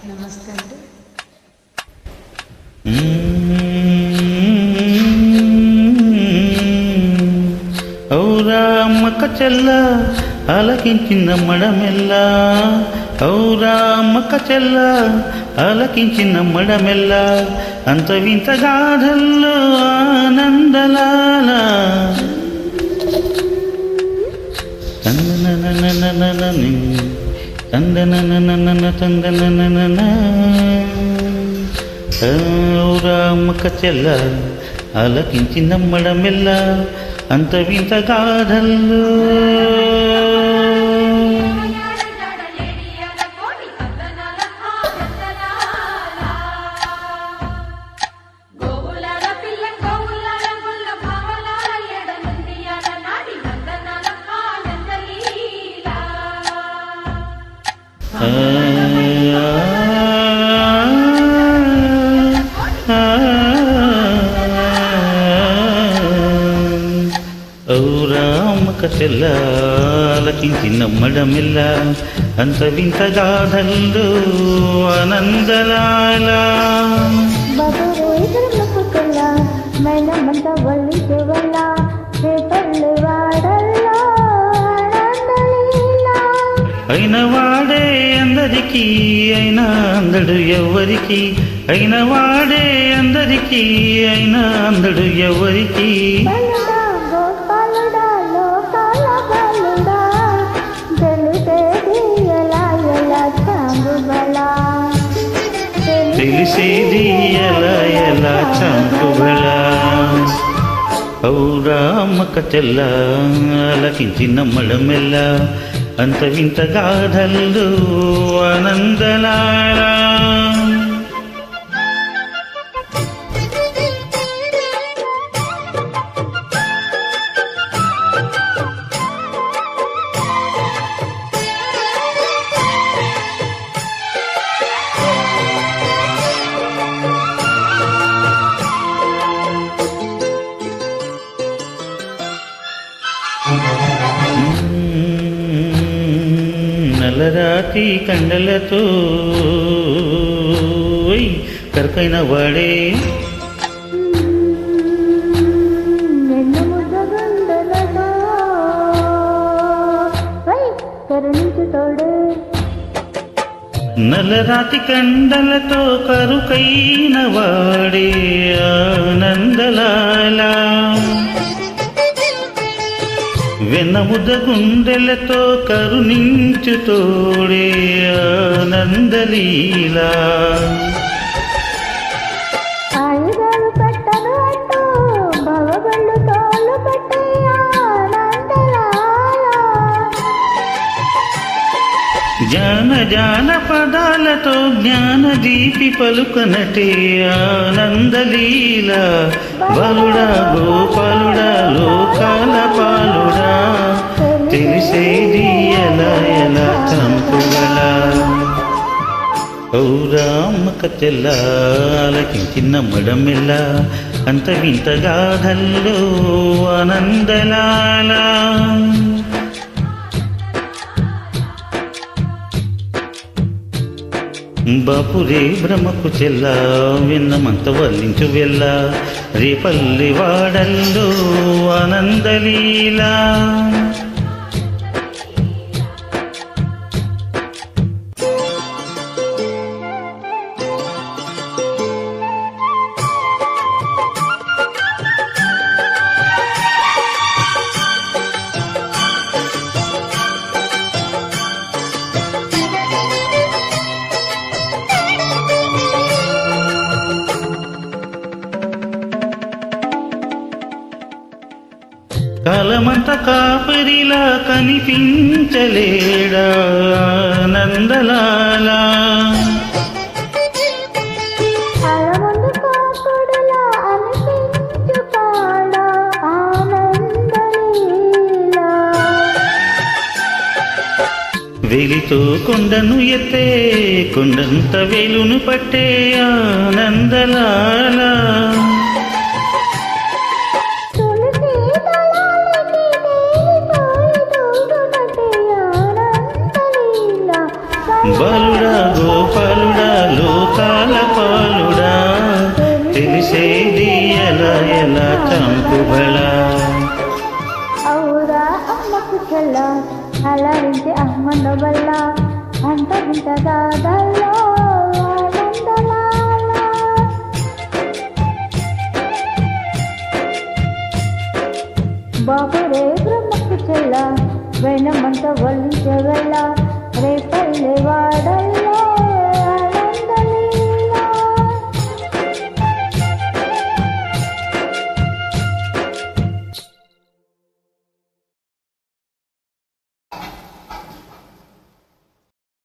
నమస్తే అండి. ఔరా అమ్మక చెల్ల ఆలకించిన మడమెల్ల, ఔరా అమ్మక చెల్ల ఆలకించిన మడమెల్ల, అంత వింత గాథల్లో ఆనందలాల తందనననననని తందననననన తందనననన. ఔరా అమ్మక చెల్ల ఆలకించిన మడమెల్ల, అంత వింత గాథల్లో ఔరామక చెల్ల ఆలకించిన మడమెల్ల, అంత వింత గాథల్లో ఆనందలాల. అయిన వాడే అందరికీ అయినా అందడు ఎవరికి, అయిన వాడే అందరికీ అయినా అందడు ఎవరికి. తెలిసేది ఎలా ఎలా చంపుబలా. ఔరా అమ్మక చెల్ల ఆలకించిన మడమెల్ల, అంత వింత గాథల్లో ఆనందలాల. నల్లరాతి కండలతో కరుకైన వాడే, నల్లరాతి కండలతో కరుకైన వాడే ఆనందలాల. వెన్నముద్ద గుండెలతో కరుణించు తోడే ఆనందలీలా. జాన జాన పదాలతో జ్ఞాన దీపి పలుకనటే ఆనందలీల. బలుడా గోపాలుడా లోకాల పాలుడా, తెలిసేది ఎలా ఎలా చంపుగలా. ఔరా అమ్మక చెల్ల ఆలకించిన మడమెల్ల, అంత వింత గాథల్లో ఆనందలాల. బాపురే బ్రహ్మకు చెల్ల విన్నమంత వల్లించు వెళ్ళ, రేపల్లి వాడల్లో ఆనందలీలా. కాలమంత కాపరిలా కనిపించలేడా ఆనందలాల. వెలితో కొండను ఎత్తే కొండంత వేలును పట్టే ఆనందలాల. బాలుడా గోపాలుడా చెల్ల అలరించి అమ్మన్న వల్ల అంత వింత దాదల్లో ఆనందలాల. బాపురే బ్రహ్మకు చెల్ల వెనమంత వల్లించగల రేపల్లె వాడల్ల